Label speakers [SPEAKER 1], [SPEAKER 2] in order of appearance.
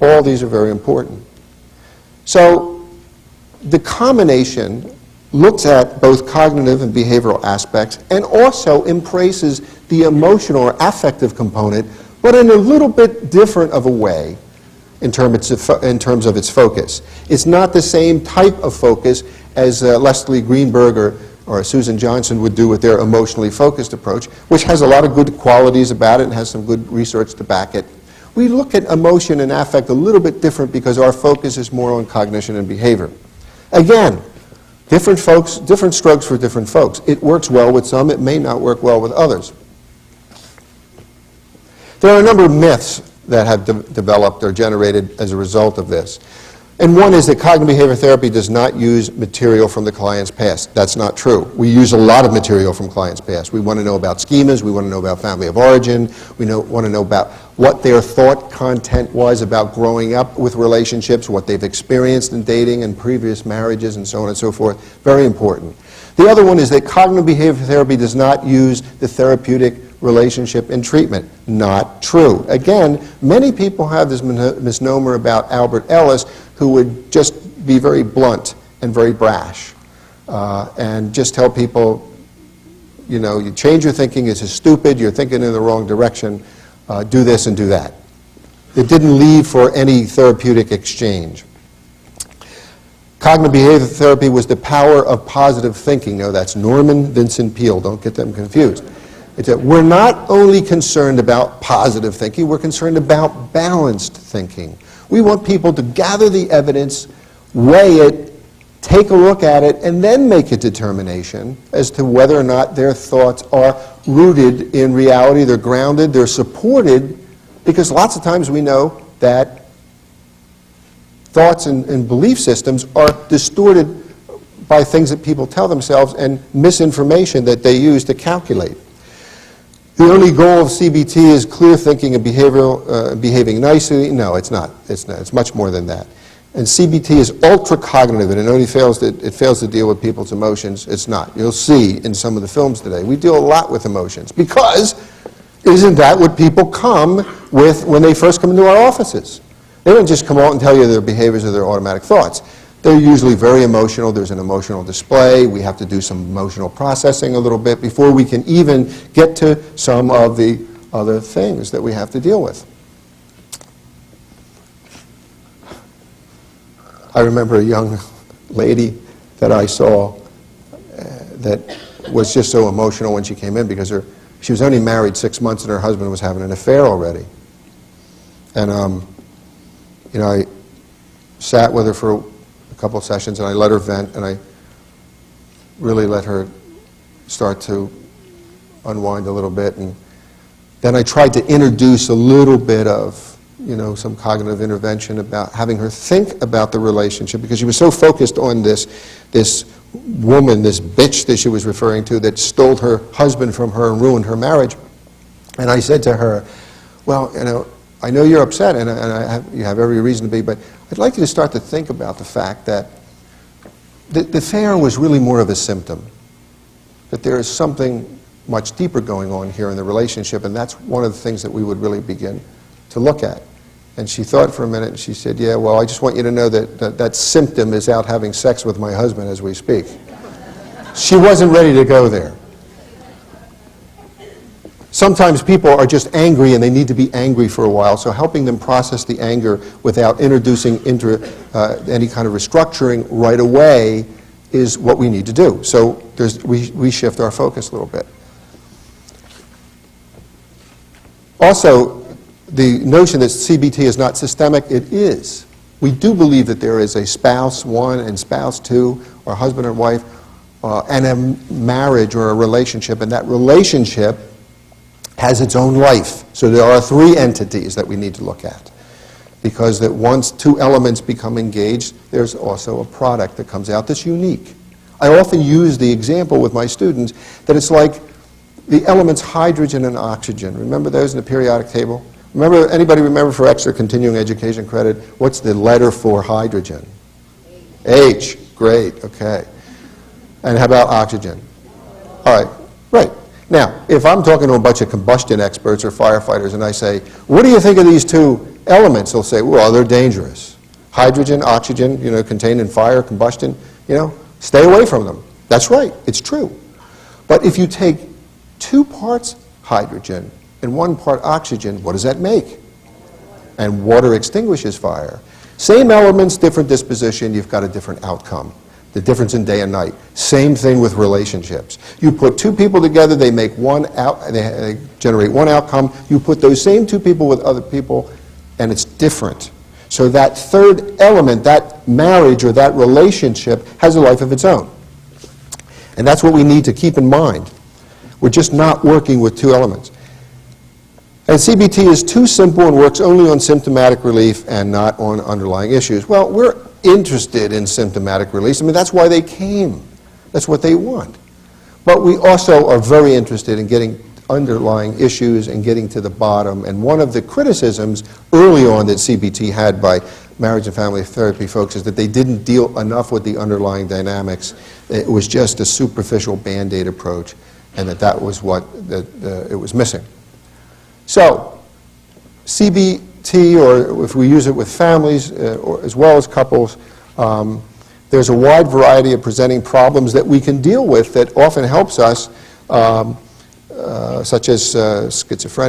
[SPEAKER 1] All these are very important. So the combination looks at both cognitive and behavioral aspects and also embraces the emotional or affective component, but in a little bit different of a way in terms of its focus. It's not the same type of focus as Leslie Greenberg or Susan Johnson would do with their emotionally focused approach, which has a lot of good qualities about it and has some good research to back it. We look at emotion and affect a little bit different because our focus is more on cognition and behavior. Again, different folks, different strokes for different folks. It works well with some, it may not work well with others. There are a number of myths that have developed or generated as a result of this. And one is that cognitive behavior therapy does not use material from the client's past. That's not true. We use a lot of material from clients' past. We want to know about schemas, we want to know about family of origin, we want to know about what their thought content was about growing up with relationships, what they've experienced in dating and previous marriages and so on and so forth. Very important. The other one is that cognitive behavior therapy does not use the therapeutic relationship in treatment. Not true. Again, many people have this misnomer about Albert Ellis, who would just be very blunt and very brash and just tell people, you know, you change your thinking, it's stupid, you're thinking in the wrong direction, do this and do that. It didn't leave for any therapeutic exchange. Cognitive behavior therapy was the power of positive thinking. No, that's Norman Vincent Peale, don't get them confused. It's that we're not only concerned about positive thinking, we're concerned about balanced thinking. We want people to gather the evidence, weigh it, take a look at it, and then make a determination as to whether or not their thoughts are rooted in reality, they're grounded, they're supported, because lots of times we know that thoughts and belief systems are distorted by things that people tell themselves and misinformation that they use to calculate. The only goal of CBT is clear thinking and behaving nicely. No, it's not. It's much more than that. And CBT is ultra-cognitive, and it only fails to deal with people's emotions. It's not. You'll see in some of the films today, we deal a lot with emotions, because isn't that what people come with when they first come into our offices? They don't just come out and tell you their behaviors or their automatic thoughts. They're usually very emotional. There's an emotional display. We have to do some emotional processing a little bit before we can even get to some of the other things that we have to deal with. I remember a young lady that I saw that was just so emotional when she came in because she was only married 6 months and her husband was having an affair already. And you know, I sat with her for a couple of sessions and I let her vent and I really let her start to unwind a little bit, and then I tried to introduce a little bit of, you know, some cognitive intervention about having her think about the relationship, because she was so focused on this woman, this bitch that she was referring to, that stole her husband from her and ruined her marriage. And I said to her, well, you know, I know you're upset, and you have every reason to be, but I'd like you to start to think about the fact that the affair was really more of a symptom, that there is something much deeper going on here in the relationship, and that's one of the things that we would really begin to look at. And she thought for a minute, and she said, yeah, well, I just want you to know that that symptom is out having sex with my husband as we speak. She wasn't ready to go there. Sometimes people are just angry and they need to be angry for a while, so helping them process the anger without introducing into any kind of restructuring right away is what we need to do. So we shift our focus a little bit. Also, the notion that CBT is not systemic, it is. We do believe that there is a spouse 1 and spouse 2, or husband and wife, and a marriage or a relationship, and that relationship has its own life. So there are 3 entities that we need to look at, because that once 2 elements become engaged, there's also a product that comes out that's unique. I often use the example with my students that it's like the elements hydrogen and oxygen. Remember those in the periodic table? Anybody remember for extra continuing education credit, what's the letter for hydrogen? H. Great, okay. And how about oxygen? All right, right. Now, if I'm talking to a bunch of combustion experts or firefighters and I say, what do you think of these 2 elements, they'll say, well, they're dangerous. Hydrogen, oxygen, contained in fire, combustion, stay away from them. That's right, it's true. But if you take 2 parts hydrogen and 1 part oxygen, what does that make? And water extinguishes fire. Same elements, different disposition, you've got a different outcome. The difference in day and night. Same thing with relationships. You put 2 people together, they make they generate 1 outcome. You put those same 2 people with other people, and it's different. So that third element, that marriage or that relationship, has a life of its own. And that's what we need to keep in mind. We're just not working with 2 elements. And CBT is too simple and works only on symptomatic relief and not on underlying issues. Well, we're interested in symptomatic release. I mean, that's why they came. That's what they want. But we also are very interested in getting underlying issues and getting to the bottom. And one of the criticisms early on that CBT had by marriage and family therapy folks is that they didn't deal enough with the underlying dynamics. It was just a superficial Band-Aid approach, and that was what it was missing. So, CBT, or if we use it with families or as well as couples, there's a wide variety of presenting problems that we can deal with that often helps us, such as schizophrenia.